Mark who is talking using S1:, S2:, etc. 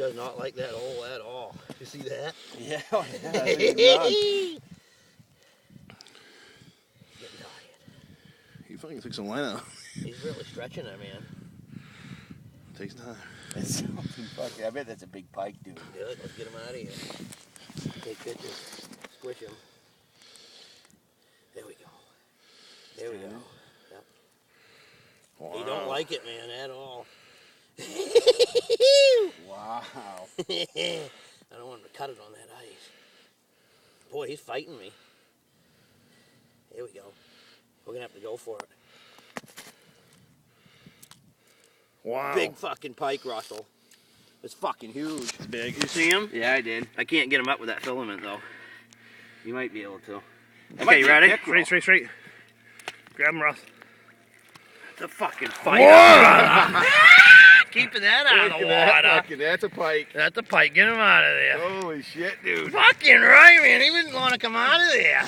S1: does not like that hole at all. You see that?
S2: Yeah.
S1: Getting tired.
S3: He fucking took some line out.
S1: He's really stretching it, man.
S3: Takes time.
S2: That's something fucking. I bet that's a big pike, dude.
S1: Good, let's get him out of here. Take pictures. Squish him. There we go. There we go. Yep.
S3: Wow.
S1: He don't like it, man, at all.
S2: Wow.
S1: I don't want him to cut it on that ice. Boy, he's fighting me. Here we go. We're going to have to go for it.
S3: Wow.
S1: Big fucking pike, Russell. It's fucking huge.
S3: It's big.
S1: You see him?
S2: Yeah, I did.
S1: I can't get him up with that filament, though.
S2: You might be able to.
S1: Okay, you ready?
S3: Straight. Grab him, Russ.
S1: It's a fucking fight. Keeping that out of the water.
S3: That's a pike.
S1: That's a pike. Get him out of there.
S3: Holy shit, dude.
S1: Fucking right, man. He wouldn't want to come out of there.